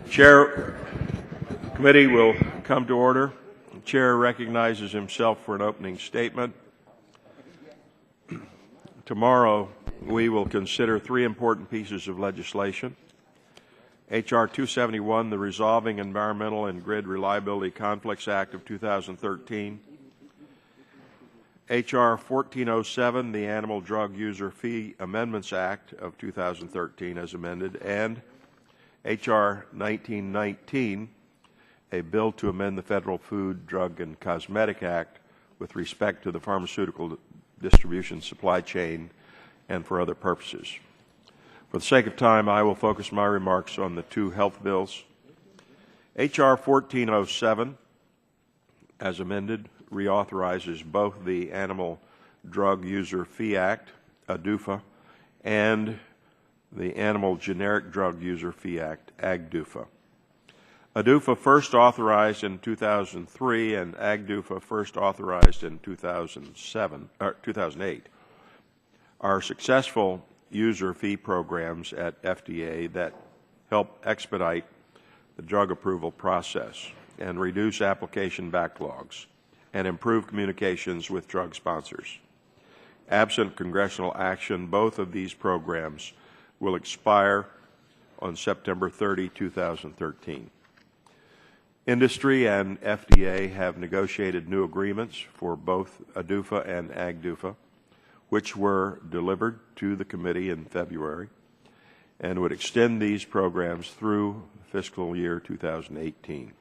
Chair, committee will come to order. The chair recognizes himself for an opening statement. Tomorrow, we will consider three important pieces of legislation. H.R. 271, the Resolving Environmental and Grid Reliability Conflicts Act of 2013. H.R. 1407, the Animal Drug User Fee Amendments Act of 2013 as amended, and H.R. 1919, a bill to amend the Federal Food, Drug, and Cosmetic Act with respect to the pharmaceutical distribution supply chain and for other purposes. For the sake of time, I will focus my remarks on the two health bills. H.R. 1407, as amended, reauthorizes both the Animal Drug User Fee Act, ADUFA, and the Animal Generic Drug User Fee Act, AGDUFA. ADUFA first authorized in 2003 and AGDUFA first authorized in 2008 are successful user fee programs at FDA that help expedite the drug approval process and reduce application backlogs and improve communications with drug sponsors. Absent congressional action, both of these programs will expire on September 30, 2013. Industry and FDA have negotiated new agreements for both ADUFA and AGDUFA, which were delivered to the committee in February and would extend these programs through fiscal year 2018.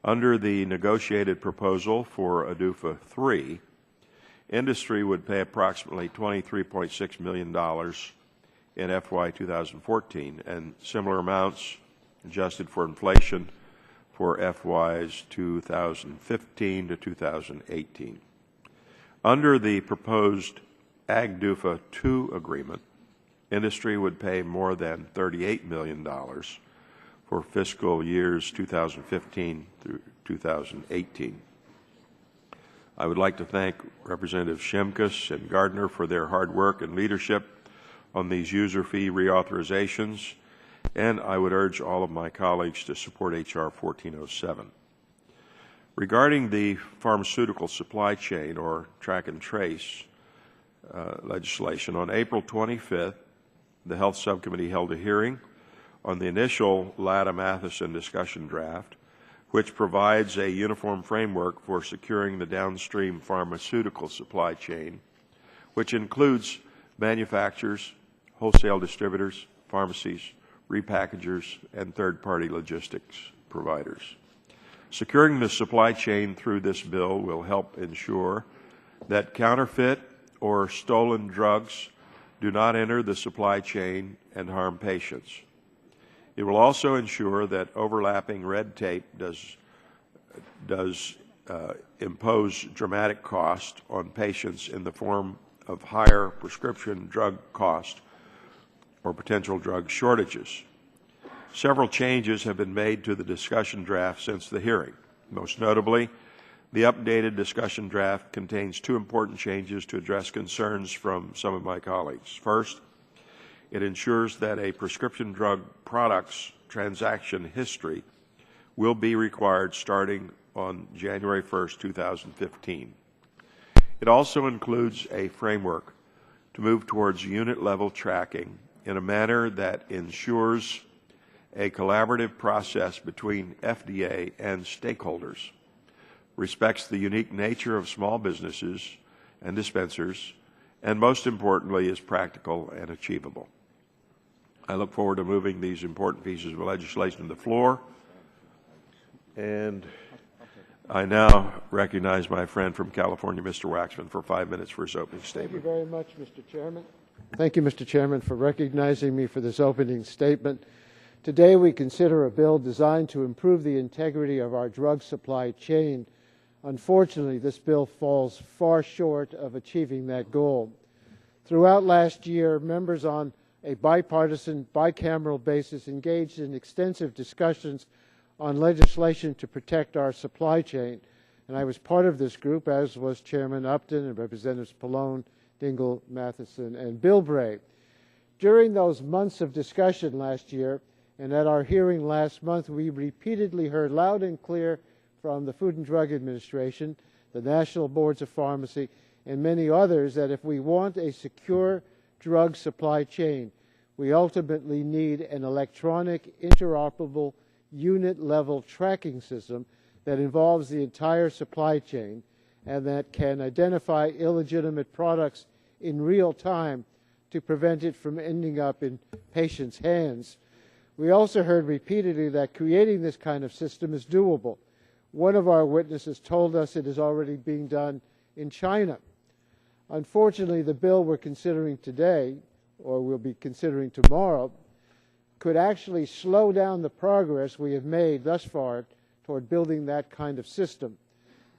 Under the negotiated proposal for ADUFA 3, industry would pay approximately $23.6 million in FY 2014 and similar amounts adjusted for inflation for FYs 2015 to 2018. Under the proposed AGDUFA 2 agreement, industry would pay more than $38 million for fiscal years 2015 through 2018. I would like to thank Representatives Shimkus and Gardner for their hard work and leadership on these user fee reauthorizations, and I would urge all of my colleagues to support H.R. 1407. Regarding the pharmaceutical supply chain or track and trace legislation, on April 25th, the Health Subcommittee held a hearing on the initial Latta-Matheson discussion draft, which provides a uniform framework for securing the downstream pharmaceutical supply chain, which includes manufacturers, wholesale distributors, pharmacies, repackagers, and third-party logistics providers. Securing the supply chain through this bill will help ensure that counterfeit or stolen drugs do not enter the supply chain and harm patients. It will also ensure that overlapping red tape does impose dramatic cost on patients in the form of higher prescription drug cost or potential drug shortages. Several changes have been made to the discussion draft since the hearing. Most notably, the updated discussion draft contains two important changes to address concerns from some of my colleagues. First, it ensures that a prescription drug product's transaction history will be required starting on January 1st, 2015. It also includes a framework to move towards unit-level tracking in a manner that ensures a collaborative process between FDA and stakeholders, respects the unique nature of small businesses and dispensers, and most importantly is practical and achievable. I look forward to moving these important pieces of legislation to the floor, and I now recognize my friend from California, Mr. Waxman, for 5 minutes for his opening statement. Thank you very much, Mr. Chairman. Thank you, Mr. Chairman, for recognizing me for this opening statement. Today we consider a bill designed to improve the integrity of our drug supply chain. Unfortunately, this bill falls far short of achieving that goal. Throughout last year, members on a bipartisan, bicameral basis engaged in extensive discussions on legislation to protect our supply chain. And I was part of this group, as was Chairman Upton and Representatives Pallone, Dingell, Matheson, and Bilbray. During those months of discussion last year, And at our hearing last month, we repeatedly heard loud and clear from the Food and Drug Administration, the National Boards of Pharmacy, and many others that if we want a secure drug supply chain, we ultimately need an electronic, interoperable, unit-level tracking system that involves the entire supply chain and that can identify illegitimate products in real time to prevent it from ending up in patients' hands. We also heard repeatedly that creating this kind of system is doable. One of our witnesses told us it is already being done in China. Unfortunately, the bill we're considering today, or we'll be considering tomorrow, could actually slow down the progress we have made thus far toward building that kind of system.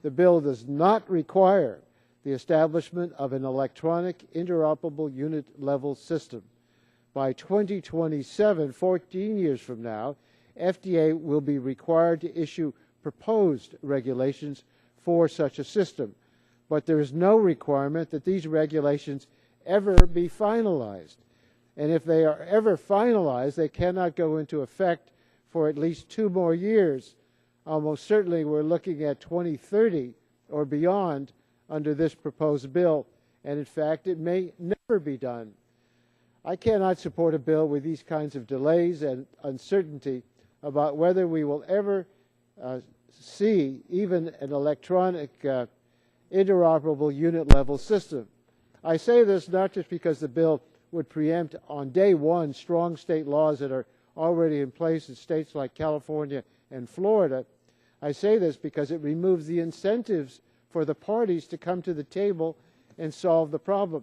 The bill does not require the establishment of an electronic interoperable unit-level system. By 2027, 14 years from now, FDA will be required to issue proposed regulations for such a system, but there is no requirement that these regulations ever be finalized. And if they are ever finalized, they cannot go into effect for at least 2 more years. Almost certainly we're looking at 2030 or beyond under this proposed bill, and in fact it may never be done. I cannot support a bill with these kinds of delays and uncertainty about whether we will ever see even an electronic interoperable unit-level system. I say this not just because the bill would preempt on day one strong state laws that are already in place in states like California and Florida. I say this because it removes the incentives for the parties to come to the table and solve the problem.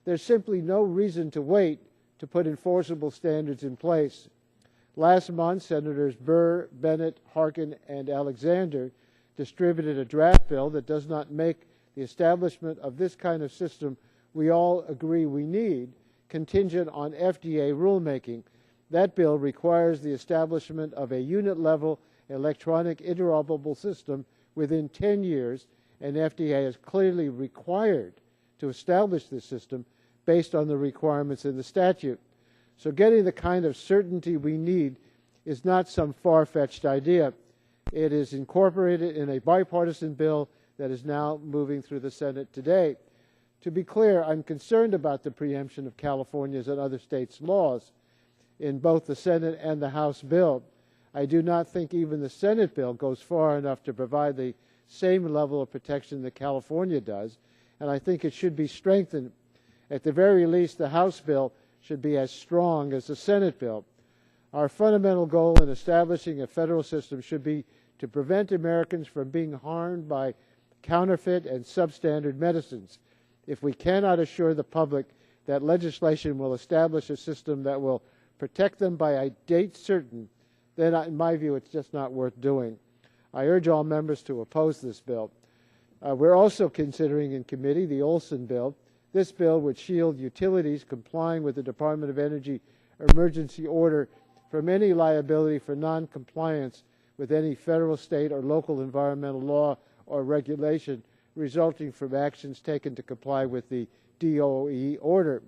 There's simply no reason to wait to put enforceable standards in place. Last month, Senators Burr, Bennett, Harkin, and Alexander distributed a draft bill that does not make the establishment of this kind of system we all agree we need contingent on FDA rulemaking. That bill requires the establishment of a unit-level electronic interoperable system within 10 years, and FDA is clearly required to establish this system based on the requirements in the statute. So getting the kind of certainty we need is not some far-fetched idea. It is incorporated in a bipartisan bill that is now moving through the Senate today. To be clear, I'm concerned about the preemption of California's and other states' laws in both the Senate and the House bill. I do not think even the Senate bill goes far enough to provide the same level of protection that California does, and I think it should be strengthened. At the very least, the House bill should be as strong as the Senate bill. Our fundamental goal in establishing a federal system should be to prevent Americans from being harmed by counterfeit and substandard medicines. If we cannot assure the public that legislation will establish a system that will protect them by a date certain, then in my view it's just not worth doing. I urge all members to oppose this bill. We're also considering in committee the Olson bill. This bill would shield utilities complying with the Department of Energy emergency order from any liability for noncompliance with any federal, state, or local environmental law or regulation resulting from actions taken to comply with the DOE order.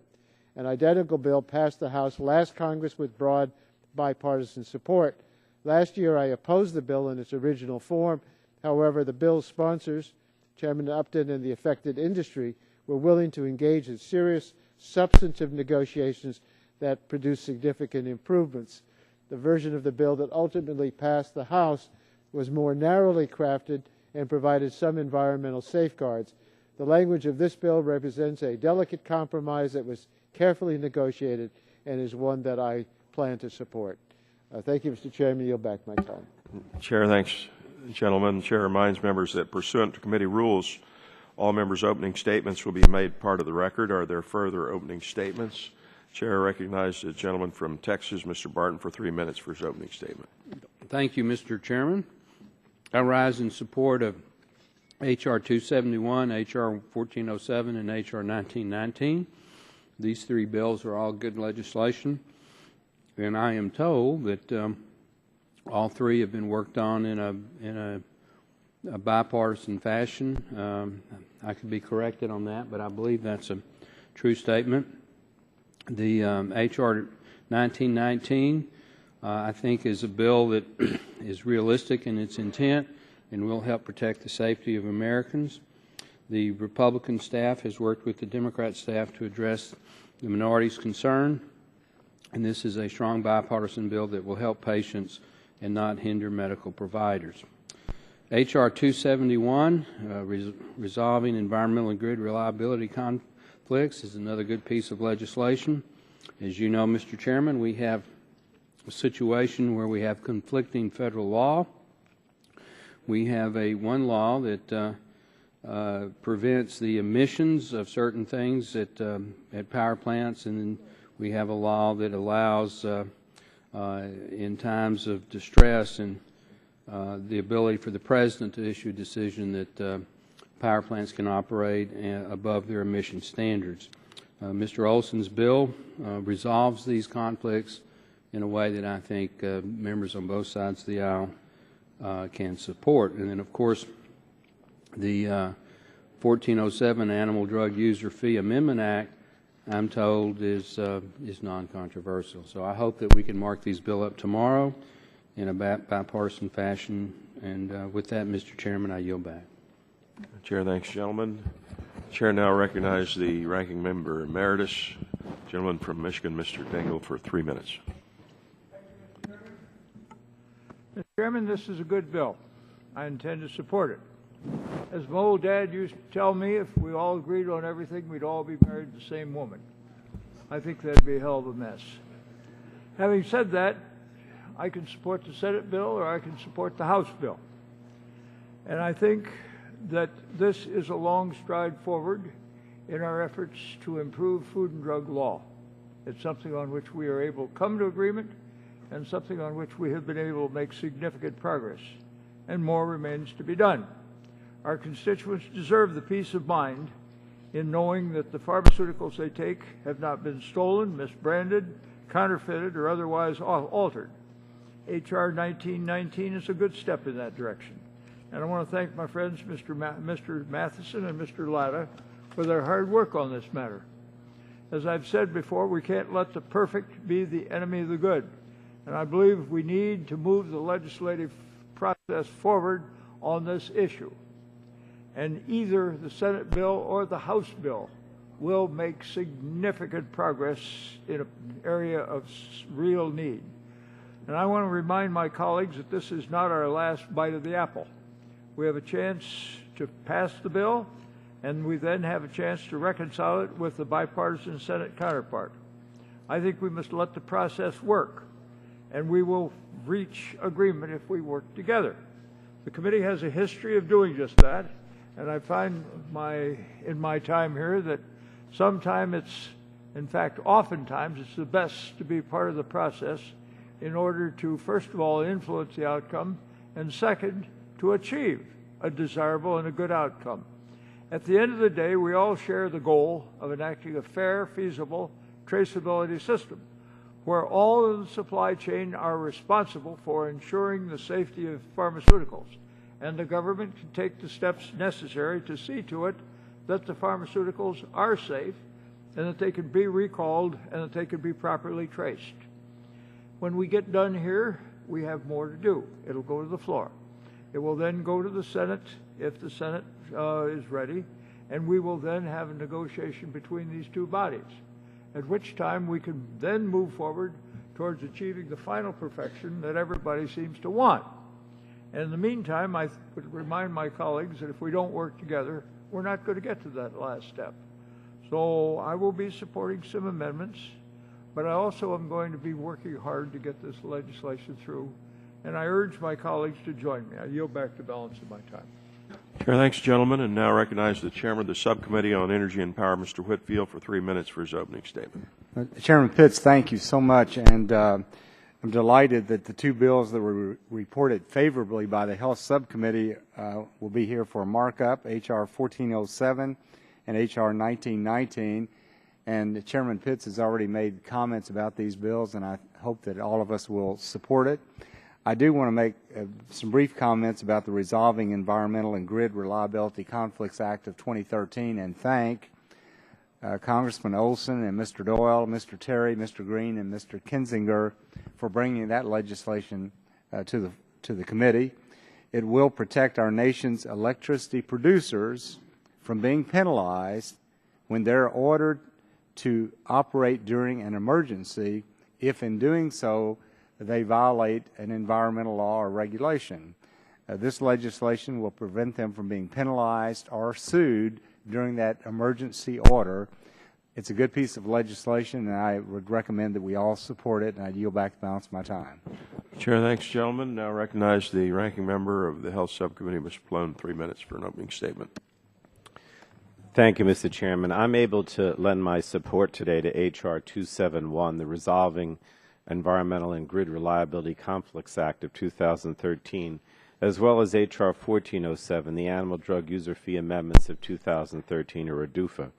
An identical bill passed the House last Congress with broad bipartisan support. Last year I opposed the bill in its original form. However, the bill's sponsors, Chairman Upton and the affected industry, were willing to engage in serious substantive negotiations that produced significant improvements. The version of the bill that ultimately passed the House was more narrowly crafted and provided some environmental safeguards. The language of this bill represents a delicate compromise that was carefully negotiated and is one that I plan to support. Thank you, Mr. Chairman. Yield back my time. Chair, thanks, gentlemen. The Chair reminds members that pursuant to committee rules, all members' opening statements will be made part of the record. Are there further opening statements? Chair recognizes the gentleman from Texas, Mr. Barton, for 3 minutes for his opening statement. Thank you, Mr. Chairman. I rise in support of H.R. 271, H.R. 1407, and H.R. 1919. These 3 bills are all good legislation, and I am told that all 3 have been worked on in a bipartisan fashion. I could be corrected on that, but I believe that's a true statement. The H.R. 1919 I think is a bill that is realistic in its intent and will help protect the safety of Americans. The Republican staff has worked with the Democrat staff to address the minority's concern, and this is a strong bipartisan bill that will help patients and not hinder medical providers. H.R. 271, resolving environmental and grid reliability conflicts, is another good piece of legislation. As you know, Mr. Chairman, we have a situation where we have conflicting federal law. We have one law that prevents the emissions of certain things at power plants, and then we have a law that allows, in times of distress, and the ability for the President to issue a decision that power plants can operate above their emission standards. Mr. Olson's bill resolves these conflicts in a way that I think members on both sides of the aisle can support. And then, of course, the 1407 Animal Drug User Fee Amendment Act, I'm told, is non-controversial. So I hope that we can mark these bill up tomorrow in a bipartisan fashion. And with that, Mr. Chairman, I yield back. Chair, thanks, gentlemen. Chair now recognizes the ranking member emeritus, gentleman from Michigan, Mr. Dingell, for 3 minutes. Mr. Chairman, this is a good bill. I intend to support it. As my old dad used to tell me, if we all agreed on everything, we'd all be married to the same woman. I think that'd be a hell of a mess. Having said that, I can support the Senate bill or I can support the House bill. And I think that this is a long stride forward in our efforts to improve food and drug law. It's something on which we are able to come to agreement and something on which we have been able to make significant progress. And more remains to be done. Our constituents deserve the peace of mind in knowing that the pharmaceuticals they take have not been stolen, misbranded, counterfeited, or otherwise altered. H.R. 1919 is a good step in that direction. And I want to thank my friends, Mr. Matheson and Mr. Latta, for their hard work on this matter. As I've said before, we can't let the perfect be the enemy of the good. And I believe we need to move the legislative process forward on this issue. And either the Senate bill or the House bill will make significant progress in an area of real need. And I want to remind my colleagues that this is not our last bite of the apple. We have a chance to pass the bill, and we then have a chance to reconcile it with the bipartisan Senate counterpart. I think we must let the process work, and we will reach agreement if we work together. The committee has a history of doing just that, and I find in my time here that oftentimes it's the best to be part of the process in order to, first of all, influence the outcome, and second, to achieve a desirable and a good outcome. At the end of the day, we all share the goal of enacting a fair, feasible traceability system where all of the supply chain are responsible for ensuring the safety of pharmaceuticals, and the government can take the steps necessary to see to it that the pharmaceuticals are safe and that they can be recalled and that they can be properly traced. When we get done here, we have more to do. It'll go to the floor. It will then go to the Senate if the Senate is ready, and we will then have a negotiation between these two bodies, at which time we can then move forward towards achieving the final perfection that everybody seems to want. And in the meantime, I would remind my colleagues that if we don't work together, we're not going to get to that last step. So I will be supporting some amendments, but I also am going to be working hard to get this legislation through, and I urge my colleagues to join me. I yield back the balance of my time. Chair, thanks, gentlemen, and now recognize the chairman of the Subcommittee on Energy and Power, Mr. Whitfield, for 3 minutes for his opening statement. Chairman Pitts, thank you so much, and I'm delighted that the two bills that were reported favorably by the Health Subcommittee will be here for a markup, H.R. 1407 and H.R. 1919. And Chairman Pitts has already made comments about these bills, and I hope that all of us will support it. I do want to make some brief comments about the Resolving Environmental and Grid Reliability Conflicts Act of 2013 and thank Congressman Olson and Mr. Doyle, Mr. Terry, Mr. Green, and Mr. Kinzinger for bringing that legislation to the committee. It will protect our nation's electricity producers from being penalized when they're ordered to operate during an emergency if in doing so they violate an environmental law or regulation. This legislation will prevent them from being penalized or sued during that emergency order. It's a good piece of legislation, and I would recommend that we all support it, and I yield back the balance of my time. Chair, thanks, gentlemen. Now recognize the ranking member of the Health Subcommittee, Mr. Pallone, 3 minutes for an opening statement. Thank you, Mr. Chairman. I'm able to lend my support today to H.R. 271, the Resolving Environmental and Grid Reliability Conflicts Act of 2013, as well as H.R. 1407, the Animal Drug User Fee Amendments of 2013, or ADUFA.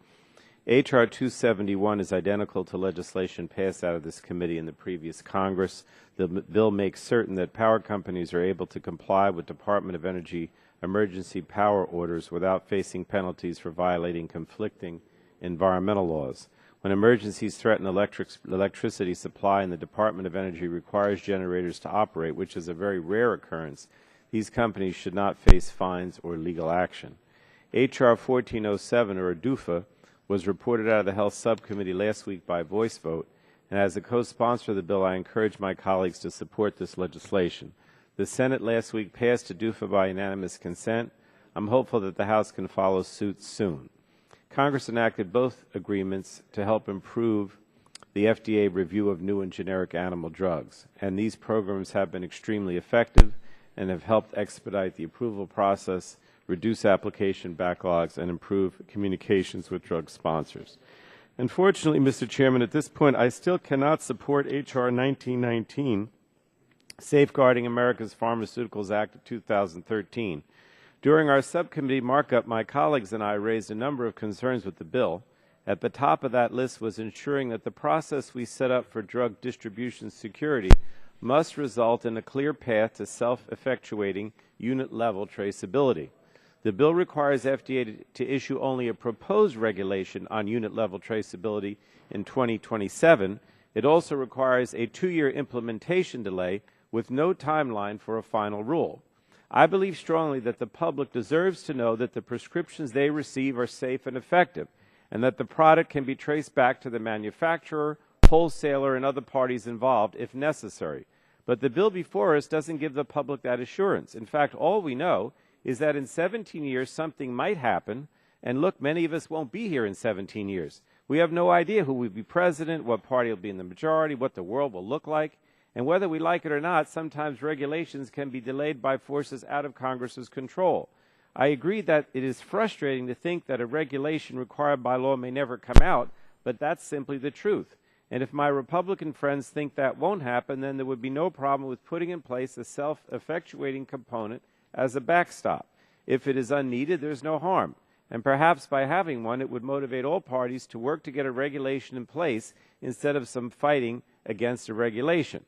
H.R. 271 is identical to legislation passed out of this committee in the previous Congress. The bill makes certain that power companies are able to comply with Department of Energy emergency power orders without facing penalties for violating conflicting environmental laws. When emergencies threaten electricity supply and the Department of Energy requires generators to operate, which is a very rare occurrence, these companies should not face fines or legal action. H.R. 1407, or ADUFA, was reported out of the Health Subcommittee last week by voice vote, and as a co-sponsor of the bill, I encourage my colleagues to support this legislation. The Senate last week passed ADUFA by unanimous consent. I'm hopeful that the House can follow suit soon. Congress enacted both agreements to help improve the FDA review of new and generic animal drugs, and these programs have been extremely effective and have helped expedite the approval process, reduce application backlogs, and improve communications with drug sponsors. Unfortunately, Mr. Chairman, at this point, I still cannot support H.R. 1919, Safeguarding America's Pharmaceuticals Act of 2013. During our subcommittee markup, my colleagues and I raised a number of concerns with the bill. At the top of that list was ensuring that the process we set up for drug distribution security must result in a clear path to self-effectuating unit-level traceability. The bill requires FDA to issue only a proposed regulation on unit-level traceability in 2027. It also requires a 2-year implementation delay with no timeline for a final rule. I believe strongly that the public deserves to know that the prescriptions they receive are safe and effective, and that the product can be traced back to the manufacturer, wholesaler, and other parties involved if necessary. But the bill before us doesn't give the public that assurance. In fact, all we know is that in 17 years something might happen, and look, many of us won't be here in 17 years. We have no idea who will be president, what party will be in the majority, what the world will look like. And whether we like it or not, sometimes regulations can be delayed by forces out of Congress's control. I agree that it is frustrating to think that a regulation required by law may never come out, but that's simply the truth. And if my Republican friends think that won't happen, then there would be no problem with putting in place a self-effectuating component as a backstop. If it is unneeded, there's no harm. And perhaps by having one, it would motivate all parties to work to get a regulation in place instead of some fighting against a regulation.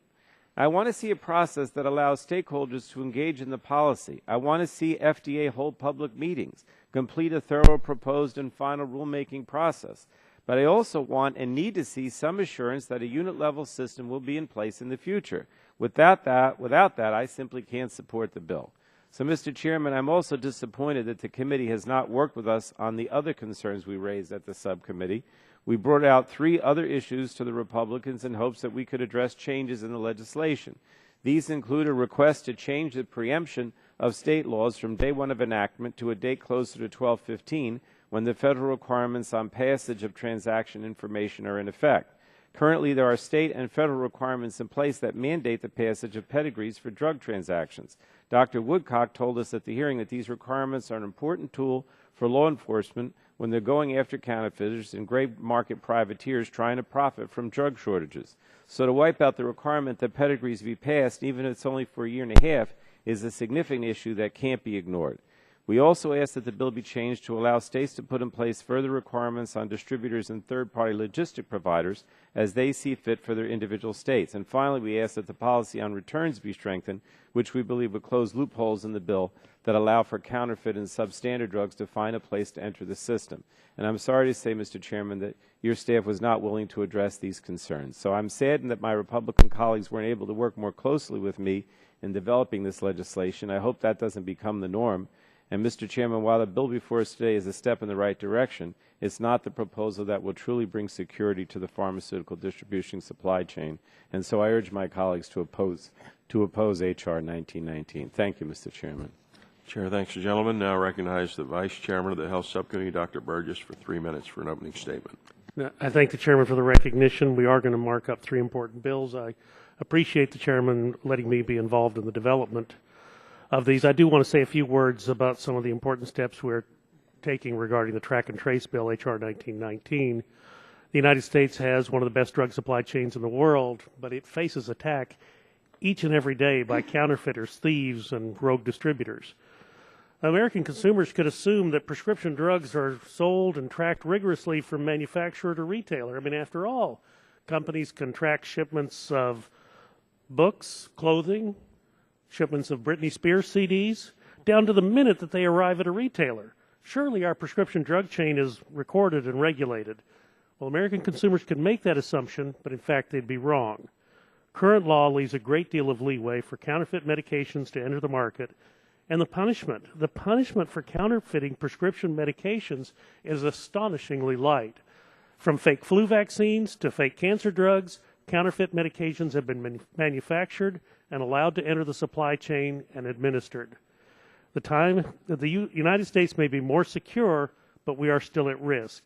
I want to see a process that allows stakeholders to engage in the policy. I want to see FDA hold public meetings, complete a thorough proposed and final rulemaking process. But I also want and need to see some assurance that a unit-level system will be in place in the future. Without that, I simply can't support the bill. So, Mr. Chairman, I'm also disappointed that the committee has not worked with us on the other concerns we raised at the subcommittee. We brought out 3 other issues to the Republicans in hopes that we could address changes in the legislation. These include a request to change the preemption of state laws from day 1 of enactment to a date closer to 12/15, when the federal requirements on passage of transaction information are in effect. Currently, there are state and federal requirements in place that mandate the passage of pedigrees for drug transactions. Dr. Woodcock told us at the hearing that these requirements are an important tool for law enforcement when they're going after counterfeiters and gray market privateers trying to profit from drug shortages. So to wipe out the requirement that pedigrees be passed, even if it's only for a year and a half, is a significant issue that can't be ignored. We also ask that the bill be changed to allow states to put in place further requirements on distributors and third-party logistic providers as they see fit for their individual states. And finally, we ask that the policy on returns be strengthened, which we believe would close loopholes in the bill that allow for counterfeit and substandard drugs to find a place to enter the system. And I'm sorry to say, Mr. Chairman, that your staff was not willing to address these concerns. So I'm saddened that my Republican colleagues weren't able to work more closely with me in developing this legislation. I hope that doesn't become the norm. And, Mr. Chairman, while the bill before us today is a step in the right direction, it's not the proposal that will truly bring security to the pharmaceutical distribution supply chain. And so I urge my colleagues to oppose H.R. 1919. Thank you, Mr. Chairman. Chair thanks the gentleman. Now recognize the Vice Chairman of the Health Subcommittee, Dr. Burgess, for 3 minutes for an opening statement. I thank the Chairman for the recognition. We are going to mark up 3 important bills. I appreciate the Chairman letting me be involved in the development of these. I do want to say a few words about some of the important steps we're taking regarding the track and trace bill, H.R. 1919. The United States has one of the best drug supply chains in the world, but it faces attack each and every day by counterfeiters, thieves, and rogue distributors. American consumers could assume that prescription drugs are sold and tracked rigorously from manufacturer to retailer. I mean, after all, companies can track shipments of books, clothing, shipments of Britney Spears CDs, down to the minute that they arrive at a retailer. Surely our prescription drug chain is recorded and regulated. Well, American consumers could make that assumption, but in fact they'd be wrong. Current law leaves a great deal of leeway for counterfeit medications to enter the market, and the punishment for counterfeiting prescription medications is astonishingly light. From fake flu vaccines to fake cancer drugs, counterfeit medications have been manufactured and allowed to enter the supply chain and administered. The United States may be more secure, but we are still at risk.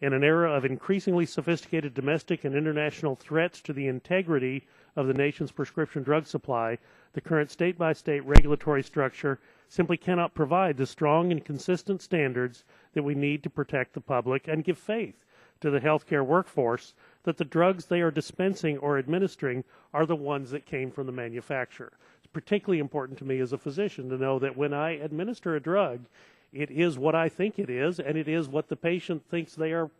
In an era of increasingly sophisticated domestic and international threats to the integrity of the nation's prescription drug supply, the current state-by-state regulatory structure simply cannot provide the strong and consistent standards that we need to protect the public and give faith to the healthcare workforce that the drugs they are dispensing or administering are the ones that came from the manufacturer. It's particularly important to me as a physician to know that when I administer a drug, it is what I think it is, and it is what the patient thinks they are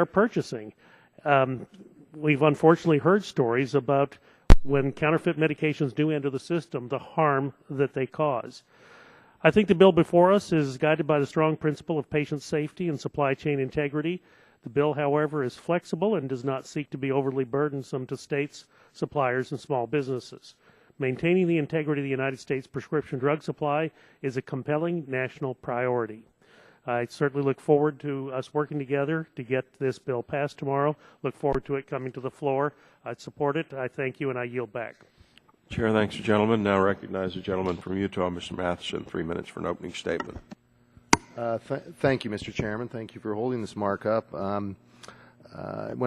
purchasing. We've unfortunately heard stories about when counterfeit medications do enter the system, the harm that they cause. I think the bill before us is guided by the strong principle of patient safety and supply chain integrity. The bill, however, is flexible and does not seek to be overly burdensome to states, suppliers, and small businesses. Maintaining the integrity of the United States prescription drug supply is a compelling national priority. I certainly look forward to us working together to get this bill passed tomorrow. Look forward to it coming to the floor. I support it. I thank you, and I yield back. Chair thanks the gentleman. Now recognize the gentleman from Utah, Mr. Matheson, 3 minutes for an opening statement. Thank you, Mr. Chairman. Thank you for holding this markup. When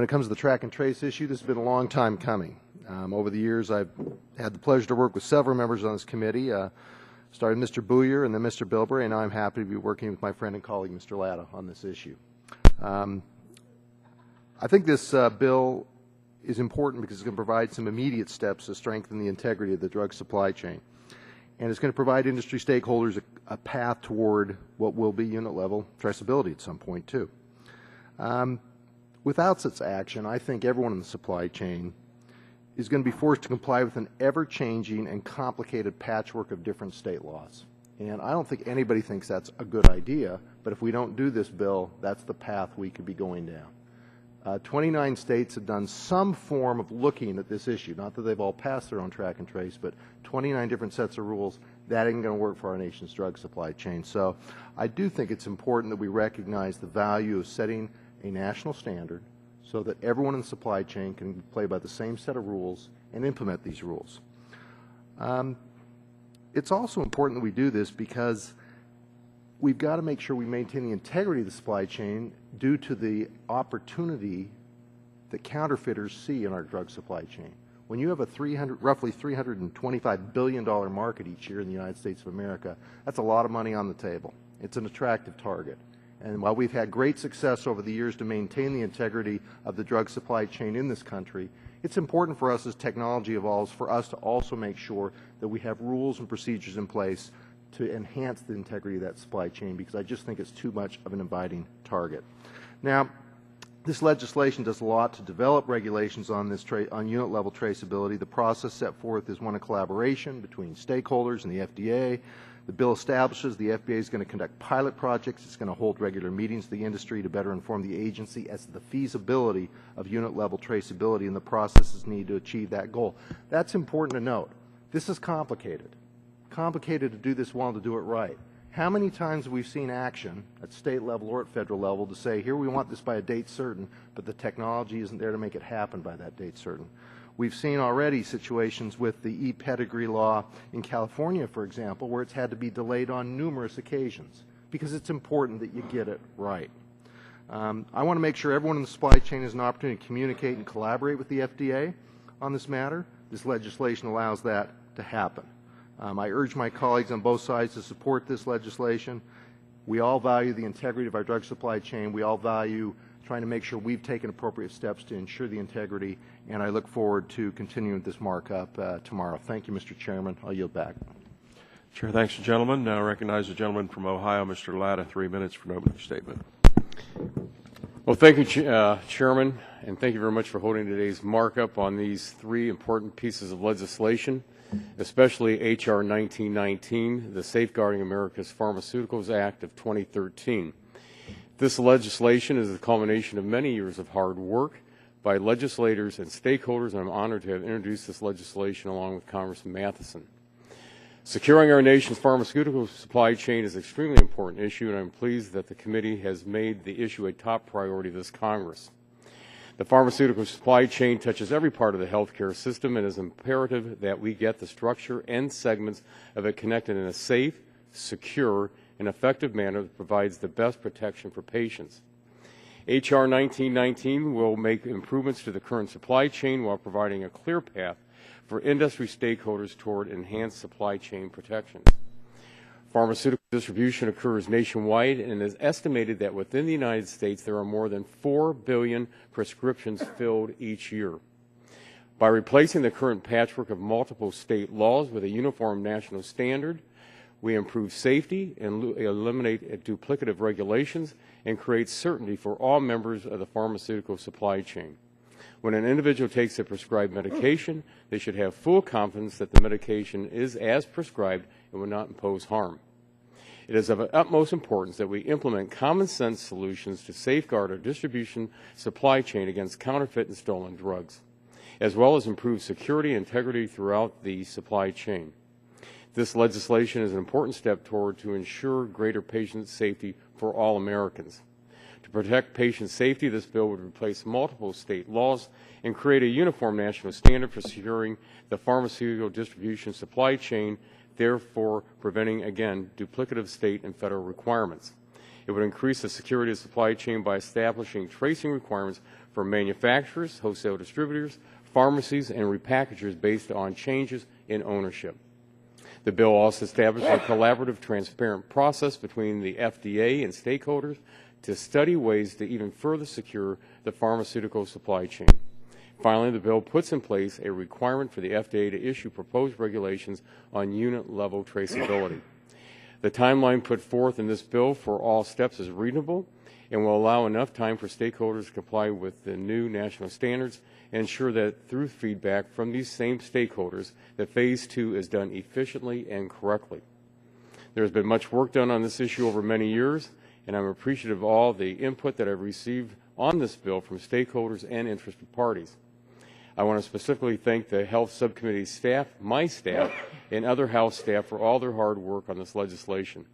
it comes to the track and trace issue, this has been a long time coming. Over the years, I've had the pleasure to work with several members on this committee, starting Mr. Booyer and then Mr. Bilbray, and now I'm happy to be working with my friend and colleague, Mr. Latta, on this issue. I think this bill is important because it's going to provide some immediate steps to strengthen the integrity of the drug supply chain. And it's going to provide industry stakeholders a path toward what will be unit-level traceability at some point, too. Without such action, I think everyone in the supply chain is going to be forced to comply with an ever-changing and complicated patchwork of different state laws. And I don't think anybody thinks that's a good idea, but if we don't do this bill, that's the path we could be going down. 29 states have done some form of looking at this issue, not that they've all passed their own track and trace, but 29 different sets of rules. That ain't going to work for our nation's drug supply chain. So I do think it's important that we recognize the value of setting a national standard so that everyone in the supply chain can play by the same set of rules and implement these rules. It's also important that we do this because we've got to make sure we maintain the integrity of the supply chain due to the opportunity that counterfeiters see in our drug supply chain. When you have a roughly $325 billion market each year in the United States of America, that's a lot of money on the table. It's an attractive target. And while we've had great success over the years to maintain the integrity of the drug supply chain in this country, it's important for us as technology evolves for us to also make sure that we have rules and procedures in place to enhance the integrity of that supply chain, because I just think it's too much of an inviting target. Now, this legislation does a lot to develop regulations on this on unit-level traceability. The process set forth is one of collaboration between stakeholders and the FDA. The bill establishes the FDA is going to conduct pilot projects. It's going to hold regular meetings with the industry to better inform the agency as to the feasibility of unit-level traceability and the processes needed to achieve that goal. That's important to note. This is complicated. Complicated to do this well, to do it right. How many times have we seen action at state level or at federal level to say, here we want this by a date certain, but the technology isn't there to make it happen by that date certain? We've seen already situations with the e-pedigree law in California, for example, where it's had to be delayed on numerous occasions because it's important that you get it right. I want to make sure everyone in the supply chain has an opportunity to communicate and collaborate with the FDA on this matter. This legislation allows that to happen. I urge my colleagues on both sides to support this legislation. We all value the integrity of our drug supply chain. We all value trying to make sure we've taken appropriate steps to ensure the integrity, and I look forward to continuing this markup tomorrow. Thank you, Mr. Chairman. I'll yield back. Chair thanks the gentleman. Now I recognize the gentleman from Ohio, Mr. Latta, 3 minutes for an opening statement. Well, thank you, Chairman, and thank you very much for holding today's markup on these three important pieces of legislation, especially H.R. 1919, the Safeguarding America's Pharmaceuticals Act of 2013. This legislation is the culmination of many years of hard work by legislators and stakeholders, and I'm honored to have introduced this legislation along with Congressman Matheson. Securing our nation's pharmaceutical supply chain is an extremely important issue, and I'm pleased that the committee has made the issue a top priority of this Congress. The pharmaceutical supply chain touches every part of the healthcare system, and it is imperative that we get the structure and segments of it connected in a safe, secure, and effective manner that provides the best protection for patients. H.R. 1919 will make improvements to the current supply chain while providing a clear path for industry stakeholders toward enhanced supply chain protections. Pharmaceutical distribution occurs nationwide, and it is estimated that within the United States there are more than 4 billion prescriptions filled each year. By replacing the current patchwork of multiple state laws with a uniform national standard, we improve safety and eliminate duplicative regulations and create certainty for all members of the pharmaceutical supply chain. When an individual takes a prescribed medication, they should have full confidence that the medication is as prescribed and will not impose harm. It is of utmost importance that we implement common sense solutions to safeguard our distribution supply chain against counterfeit and stolen drugs, as well as improve security and integrity throughout the supply chain. This legislation is an important step toward to ensure greater patient safety for all Americans. To protect patient safety, this bill would replace multiple state laws and create a uniform national standard for securing the pharmaceutical distribution supply chain, therefore preventing, again, duplicative state and federal requirements. It would increase the security of the supply chain by establishing tracing requirements for manufacturers, wholesale distributors, pharmacies, and repackagers based on changes in ownership. The bill also establishes a collaborative, transparent process between the FDA and stakeholders to study ways to even further secure the pharmaceutical supply chain. Finally, the bill puts in place a requirement for the FDA to issue proposed regulations on unit-level traceability. The timeline put forth in this bill for all steps is reasonable and will allow enough time for stakeholders to comply with the new national standards and ensure that through feedback from these same stakeholders that Phase 2 is done efficiently and correctly. There has been much work done on this issue over many years, and I'm appreciative of all the input that I've received on this bill from stakeholders and interested parties. I want to specifically thank the Health Subcommittee staff, my staff, and other House staff for all their hard work on this legislation.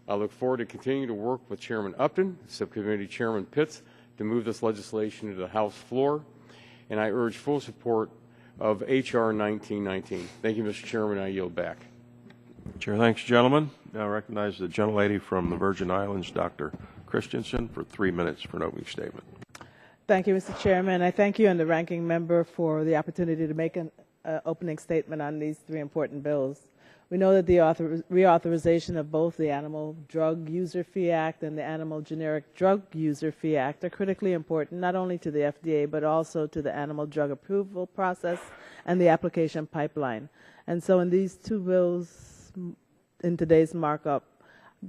I look forward to continuing to work with Chairman Upton, Subcommittee Chairman Pitts, to move this legislation to the House floor, and I urge full support of H.R. 1919. Thank you, Mr. Chairman. I yield back. Chair thanks, gentlemen. Now I recognize the gentlelady from the Virgin Islands, Dr. Christensen, for 3 minutes for an opening statement. Thank you, Mr. Chairman. I thank you and the ranking member for the opportunity to make an opening statement on these three important bills. We know that the reauthorization of both the Animal Drug User Fee Act and the Animal Generic Drug User Fee Act are critically important not only to the FDA but also to the animal drug approval process and the application pipeline. And so in these two bills, in today's markup,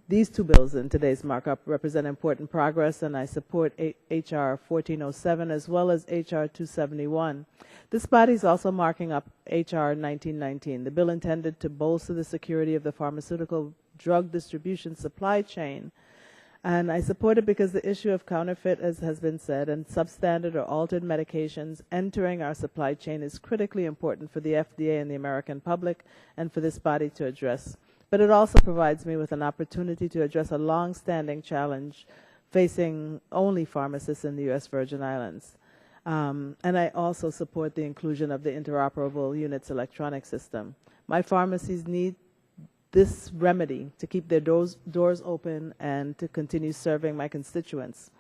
these two bills in today's markup represent important progress, and I support H.R. 1407 as well as H.R. 271. This body is also marking up H.R. 1919, the bill intended to bolster the security of the pharmaceutical drug distribution supply chain. And I support it because the issue of counterfeit, as has been said, and substandard or altered medications entering our supply chain is critically important for the FDA and the American public and for this body to address. But it also provides me with an opportunity to address a long-standing challenge facing only pharmacists in the U.S. Virgin Islands. And I also support the inclusion of the interoperable units electronic system. My pharmacies need this remedy to keep their doors open and to continue serving my constituents.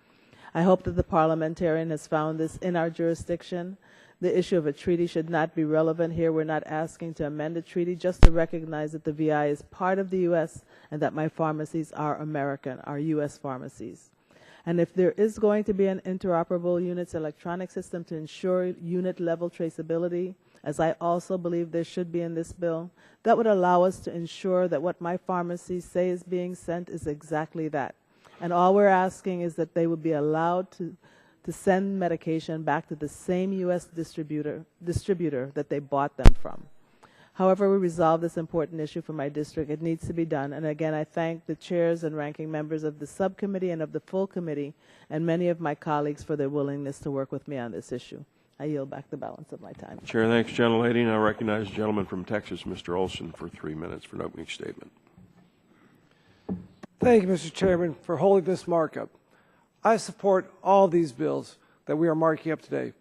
I hope that the parliamentarian has found this in our jurisdiction. The issue of a treaty should not be relevant here. We're not asking to amend a treaty, just to recognize that the VI is part of the U.S. and that my pharmacies are American, are U.S. pharmacies. And if there is going to be an interoperable units electronic system to ensure unit-level traceability, as I also believe there should be in this bill, that would allow us to ensure that what my pharmacies say is being sent is exactly that. And all we're asking is that they would be allowed to send medication back to the same U.S. distributor that they bought them from. However we resolve this important issue for my district, it needs to be done. And again, I thank the chairs and ranking members of the subcommittee and of the full committee and many of my colleagues for their willingness to work with me on this issue. I yield back the balance of my time. Chair, thanks, gentlelady. Now recognize the gentleman from Texas, Mr. Olson, for 3 minutes for an opening statement. Thank you, Mr. Chairman, for holding this markup. I support all these bills that we are marking up today,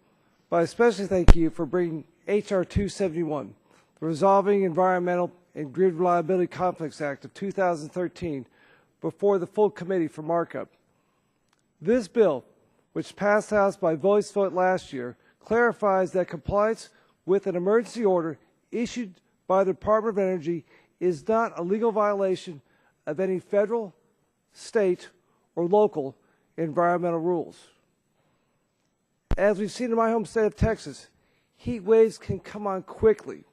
but I especially thank you for bringing H.R. 271, the Resolving Environmental and Grid Reliability Conflicts Act of 2013, before the full committee for markup. This bill, which passed the House by voice vote last year, clarifies that compliance with an emergency order issued by the Department of Energy is not a legal violation of any federal, state, or local environmental rules. As we've seen in my home state of Texas, heat waves can come on quickly.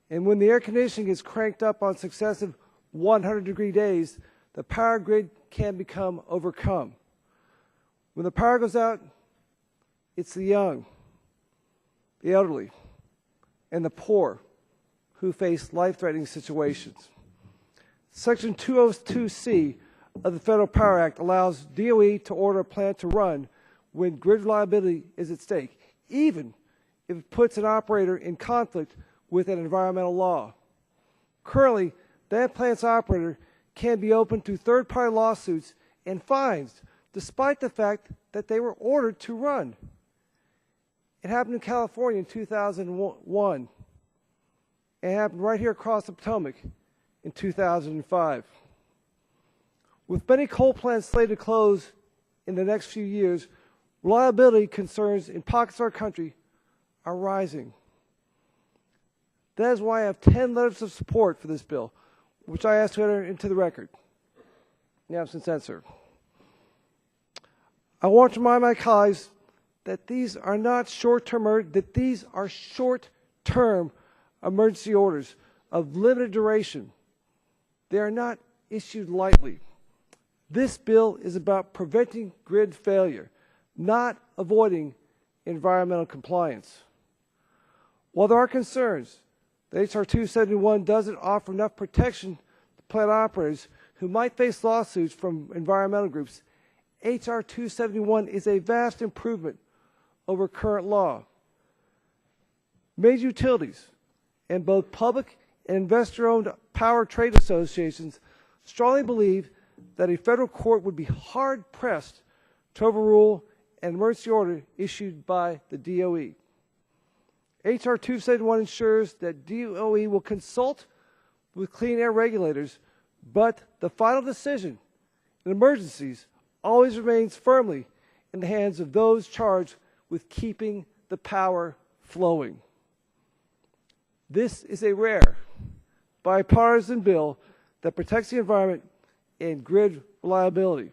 And when the air conditioning is cranked up on successive 100-degree days, the power grid can become overcome. When the power goes out, it's the young, the elderly, and the poor who face life-threatening situations. Section 202C of the Federal Power Act allows DOE to order a plant to run when grid reliability is at stake, even if it puts an operator in conflict with an environmental law. Currently, that plant's operator can be open to third-party lawsuits and fines, despite the fact that they were ordered to run. It happened in California in 2001. It happened right here across the Potomac in 2005. With many coal plants slated to close in the next few years, reliability concerns in pockets of our country are rising. That is why I have 10 letters of support for this bill, which I ask to enter into the record. In the absence of answer. I want to remind my colleagues that these are not short-term, that these are short-term emergency orders of limited duration. They are not issued lightly. This bill is about preventing grid failure, not avoiding environmental compliance. While there are concerns that H.R. 271 doesn't offer enough protection to plant operators who might face lawsuits from environmental groups, H.R. 271 is a vast improvement over current law. Major utilities and both public and investor-owned power trade associations strongly believe that a federal court would be hard-pressed to overrule an emergency order issued by the DOE. H.R. 271 ensures that DOE will consult with clean air regulators, but the final decision in emergencies always remains firmly in the hands of those charged with keeping the power flowing. This is a rare, bipartisan bill that protects the environment and grid reliability.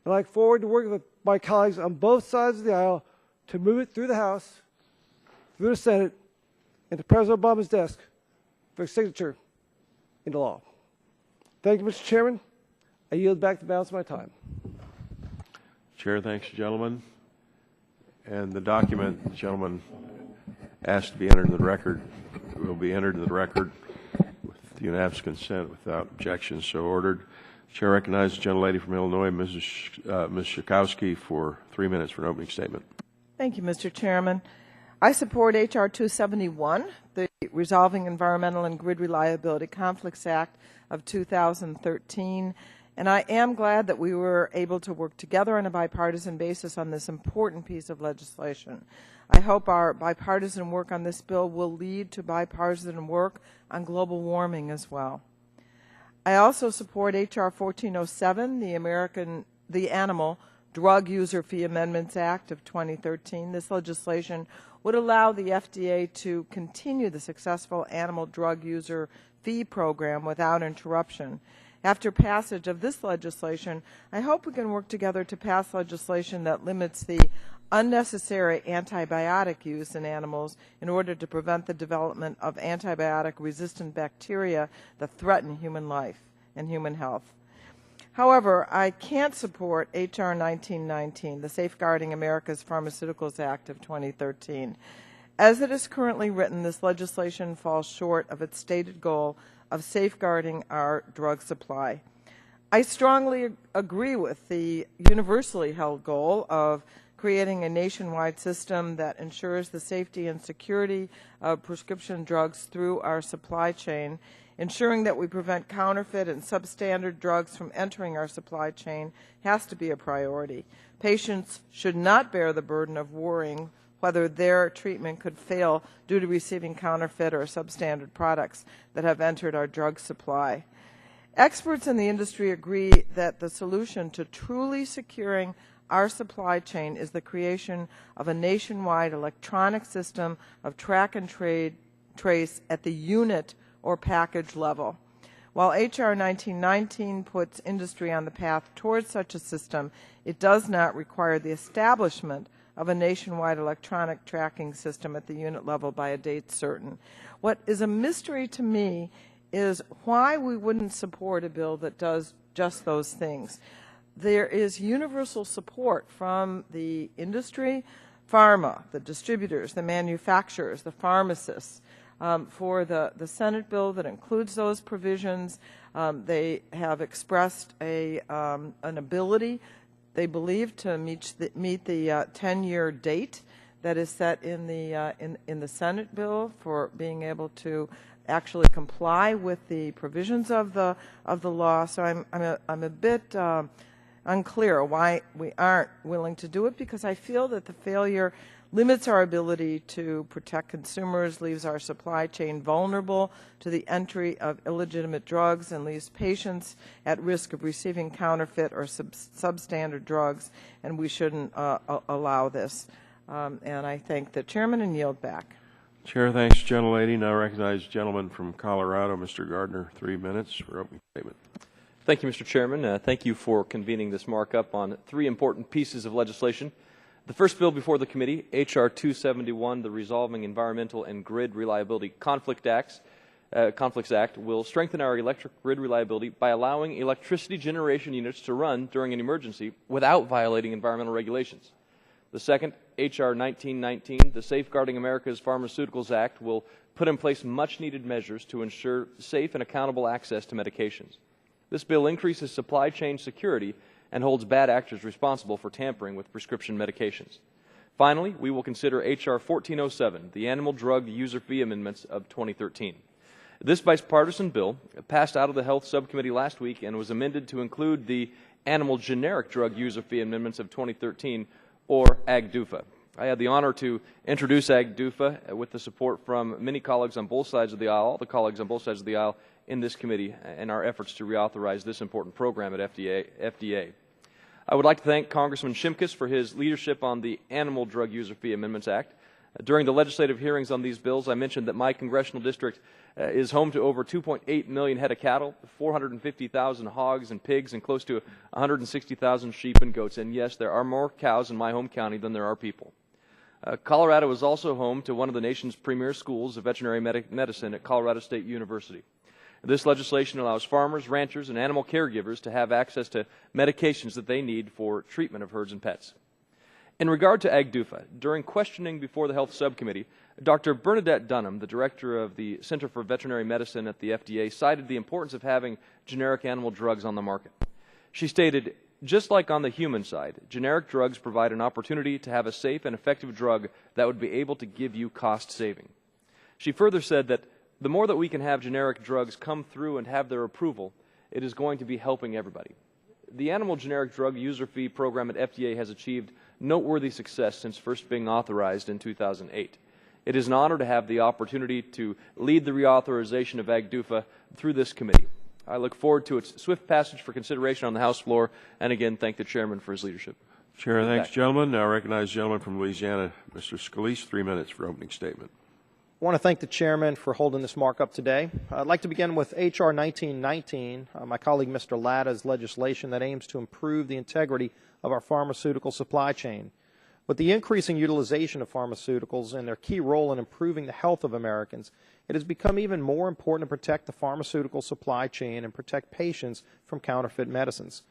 And I look forward to working with my colleagues on both sides of the aisle to move it through the House, through the Senate, and to President Obama's desk for signature into law. Thank you, Mr. Chairman. I yield back the balance of my time. Chair thanks the gentleman. And the document the gentleman asked to be entered into the record will be entered into the record with unanimous consent without objection. So ordered. Chair recognizes the gentlelady from Illinois, Ms. Schakowsky, for 3 minutes for an opening statement. Thank you, Mr. Chairman. I support H.R. 271, the Resolving Environmental and Grid Reliability Conflicts Act of 2013, and I am glad that we were able to work together on a bipartisan basis on this important piece of legislation. I hope our bipartisan work on this bill will lead to bipartisan work on global warming as well. I also support H.R. 1407, the Animal Drug User Fee Amendments Act of 2013. This legislation would allow the FDA to continue the successful animal drug user fee program without interruption. After passage of this legislation, I hope we can work together to pass legislation that limits the unnecessary antibiotic use in animals in order to prevent the development of antibiotic-resistant bacteria that threaten human life and human health. However, I can't support H.R. 1919, the Safeguarding America's Pharmaceuticals Act of 2013. As it is currently written, this legislation falls short of its stated goal of safeguarding our drug supply. I strongly agree with the universally held goal of creating a nationwide system that ensures the safety and security of prescription drugs through our supply chain. Ensuring that we prevent counterfeit and substandard drugs from entering our supply chain has to be a priority. Patients should not bear the burden of worrying whether their treatment could fail due to receiving counterfeit or substandard products that have entered our drug supply. Experts in the industry agree that the solution to truly securing our supply chain is the creation of a nationwide electronic system of track and trace at the unit or package level. While H.R. 1919 puts industry on the path towards such a system, it does not require the establishment of a nationwide electronic tracking system at the unit level by a date certain. What is a mystery to me is why we wouldn't support a bill that does just those things. There is universal support from the industry, pharma, the distributors, the manufacturers, the pharmacists, for the Senate bill that includes those provisions. They have expressed an ability, they believe, to meet the 10-year date that is set in the Senate bill for being able to actually comply with the provisions of the law. So I'm a bit unclear why we aren't willing to do it, because I feel that the failure limits our ability to protect consumers, leaves our supply chain vulnerable to the entry of illegitimate drugs, and leaves patients at risk of receiving counterfeit or substandard drugs, and we shouldn't allow this. And I thank the chairman and yield back. Chair thanks the gentlelady. Now recognize the gentleman from Colorado, Mr. Gardner, 3 minutes for opening statement. Thank you, Mr. Chairman. Thank you for convening this markup on 3 important pieces of legislation. The first bill before the committee, H.R. 271, the Resolving Environmental and Grid Reliability Conflicts Act, will strengthen our electric grid reliability by allowing electricity generation units to run during an emergency without violating environmental regulations. The second, H.R. 1919, the Safeguarding America's Pharmaceuticals Act, will put in place much-needed measures to ensure safe and accountable access to medications. This bill increases supply chain security and holds bad actors responsible for tampering with prescription medications. Finally, we will consider H.R. 1407, the Animal Drug User Fee Amendments of 2013. This bipartisan bill passed out of the Health Subcommittee last week and was amended to include the Animal Generic Drug User Fee Amendments of 2013, or AG-DUFA. I had the honor to introduce AG-DUFA with the support from many colleagues on both sides of the aisle, all the colleagues on both sides of the aisle in this committee, in our efforts to reauthorize this important program at FDA. I would like to thank Congressman Shimkus for his leadership on the Animal Drug User Fee Amendments Act. During the legislative hearings on these bills, I mentioned that my congressional district is home to over 2.8 million head of cattle, 450,000 hogs and pigs, and close to 160,000 sheep and goats. And yes, there are more cows in my home county than there are people. Colorado is also home to one of the nation's premier schools of veterinary medicine at Colorado State University. This legislation allows farmers, ranchers, and animal caregivers to have access to medications that they need for treatment of herds and pets. In regard to AgDUFA, during questioning before the Health Subcommittee, Dr. Bernadette Dunham, the director of the Center for Veterinary Medicine at the FDA, cited the importance of having generic animal drugs on the market. She stated, just like on the human side, generic drugs provide an opportunity to have a safe and effective drug that would be able to give you cost saving. She further said that the more that we can have generic drugs come through and have their approval, it is going to be helping everybody. The Animal Generic Drug User Fee Program at FDA has achieved noteworthy success since first being authorized in 2008. It is an honor to have the opportunity to lead the reauthorization of AgDUFA through this committee. I look forward to its swift passage for consideration on the House floor, and again, thank the chairman for his leadership. Chair, thanks, gentlemen. Now I recognize the gentleman from Louisiana, Mr. Scalise, 3 minutes for opening statement. I want to thank the chairman for holding this markup today. I'd like to begin with H.R. 1919, my colleague Mr. Latta's legislation that aims to improve the integrity of our pharmaceutical supply chain. With the increasing utilization of pharmaceuticals and their key role in improving the health of Americans, it has become even more important to protect the pharmaceutical supply chain and protect patients from counterfeit medicines.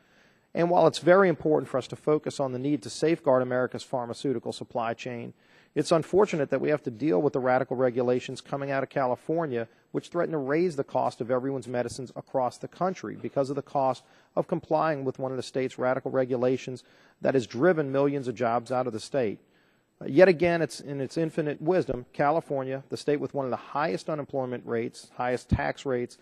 And while it's very important for us to focus on the need to safeguard America's pharmaceutical supply chain, it's unfortunate that we have to deal with the radical regulations coming out of California, which threaten to raise the cost of everyone's medicines across the country because of the cost of complying with one of the state's radical regulations that has driven millions of jobs out of the state. Yet again, it's in its infinite wisdom, California, the state with one of the highest unemployment rates, highest tax rates,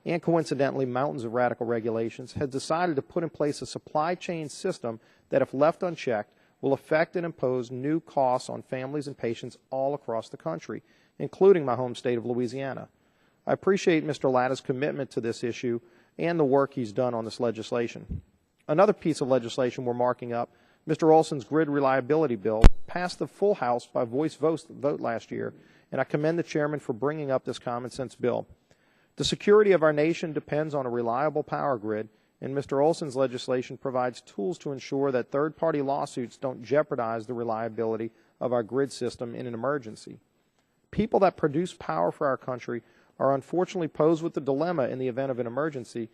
and coincidentally mountains of radical regulations, has decided to put in place a supply chain system that, if left unchecked, will affect and impose new costs on families and patients all across the country, including my home state of Louisiana. I appreciate Mr. Latta's commitment to this issue and the work he's done on this legislation. Another piece of legislation we're marking up, Mr. Olson's grid reliability bill, passed the full House by voice vote last year, and I commend the chairman for bringing up this common sense bill. The security of our nation depends on a reliable power grid, and Mr. Olson's legislation provides tools to ensure that third-party lawsuits don't jeopardize the reliability of our grid system in an emergency. People that produce power for our country are unfortunately posed with the dilemma in the event of an emergency,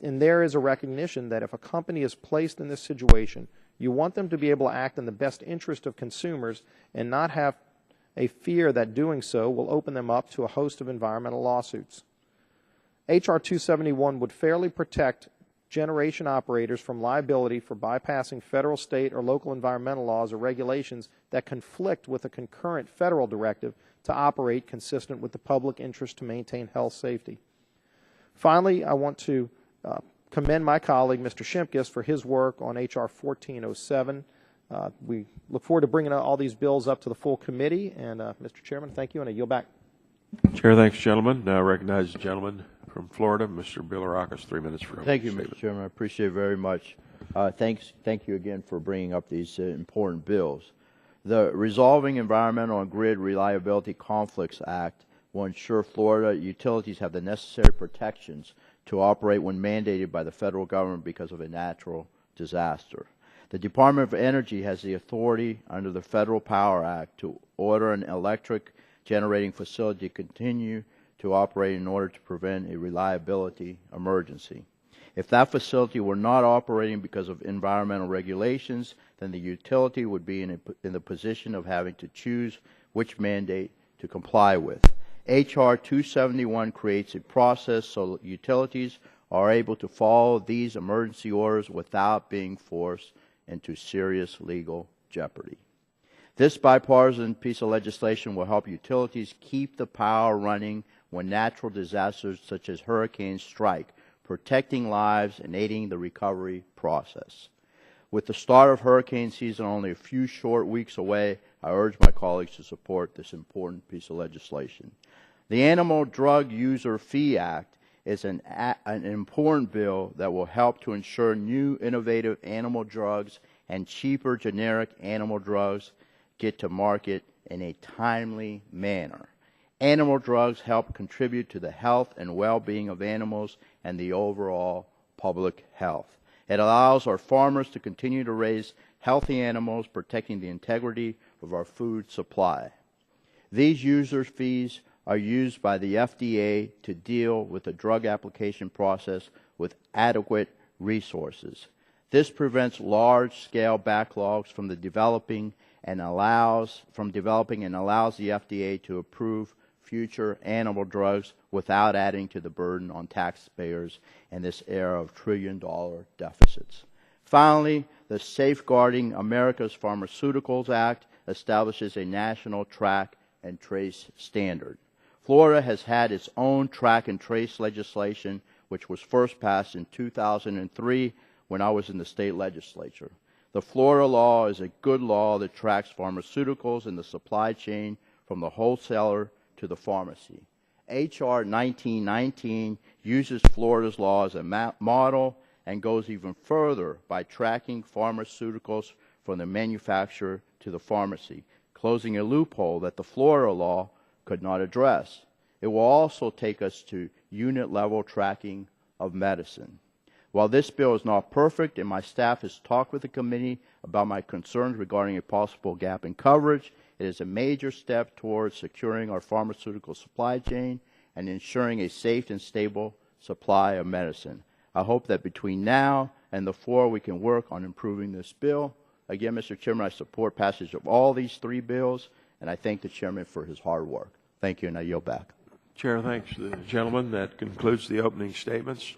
and there is a recognition that if a company is placed in this situation, you want them to be able to act in the best interest of consumers and not have a fear that doing so will open them up to a host of environmental lawsuits. H.R. 271 would fairly protect generation operators from liability for bypassing federal, state, or local environmental laws or regulations that conflict with a concurrent federal directive to operate consistent with the public interest to maintain health safety. Finally, I want to commend my colleague, Mr. Shimkus, for his work on H.R. 1407. We look forward to bringing all these bills up to the full committee. And, Mr. Chairman, thank you, and I yield back. Chair, thanks, gentlemen. Now I recognize the gentleman from Florida, Mr. Bilirakis, 3 minutes for opening Thank you, statement. Mr. Chairman. I appreciate it very much. Thank you again for bringing up these important bills. The Resolving Environmental and Grid Reliability Conflicts Act will ensure Florida utilities have the necessary protections to operate when mandated by the federal government because of a natural disaster. The Department of Energy has the authority under the Federal Power Act to order an electric generating facility to continue to operate in order to prevent a reliability emergency. If that facility were not operating because of environmental regulations, then the utility would be in the position of having to choose which mandate to comply with. H.R. 271 creates a process so that utilities are able to follow these emergency orders without being forced into serious legal jeopardy. This bipartisan piece of legislation will help utilities keep the power running when natural disasters such as hurricanes strike, protecting lives and aiding the recovery process. With the start of hurricane season only a few short weeks away, I urge my colleagues to support this important piece of legislation. The Animal Drug User Fee Act is an important bill that will help to ensure new innovative animal drugs and cheaper generic animal drugs get to market in a timely manner. Animal drugs help contribute to the health and well-being of animals and the overall public health. It allows our farmers to continue to raise healthy animals, protecting the integrity of our food supply. These user fees are used by the FDA to deal with the drug application process with adequate resources. This prevents large-scale backlogs from developing and allows the FDA to approve future animal drugs without adding to the burden on taxpayers in this era of trillion-dollar deficits. Finally, the Safeguarding America's Pharmaceuticals Act establishes a national track and trace standard. Florida has had its own track and trace legislation, which was first passed in 2003 when I was in the state legislature. The Florida law is a good law that tracks pharmaceuticals in the supply chain from the wholesaler to the pharmacy. H.R. 1919 uses Florida's law as a model and goes even further by tracking pharmaceuticals from the manufacturer to the pharmacy, closing a loophole that the Florida law could not address. It will also take us to unit-level tracking of medicine. While this bill is not perfect, and my staff has talked with the committee about my concerns regarding a possible gap in coverage, it is a major step towards securing our pharmaceutical supply chain and ensuring a safe and stable supply of medicine. I hope that between now and the floor we can work on improving this bill. Again, Mr. Chairman, I support passage of all these three bills, and I thank the Chairman for his hard work. Thank you, and I yield back. Chair thanks the gentleman. That concludes the opening statements.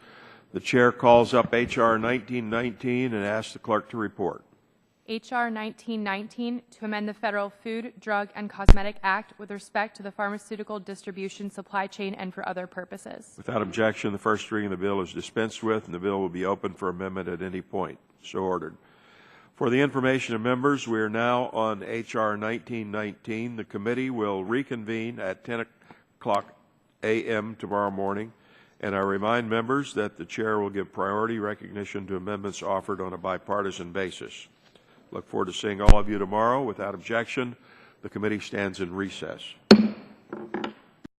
The Chair calls up H.R. 1919 and asks the clerk to report. H.R. 1919 to amend the Federal Food, Drug, and Cosmetic Act with respect to the pharmaceutical distribution supply chain and for other purposes. Without objection, the first reading of the bill is dispensed with, and the bill will be open for amendment at any point. So ordered. For the information of members, we are now on H.R. 1919. The committee will reconvene at 10 o'clock a.m. tomorrow morning, and I remind members that the Chair will give priority recognition to amendments offered on a bipartisan basis. Look forward to seeing all of you tomorrow. Without objection, the committee stands in recess.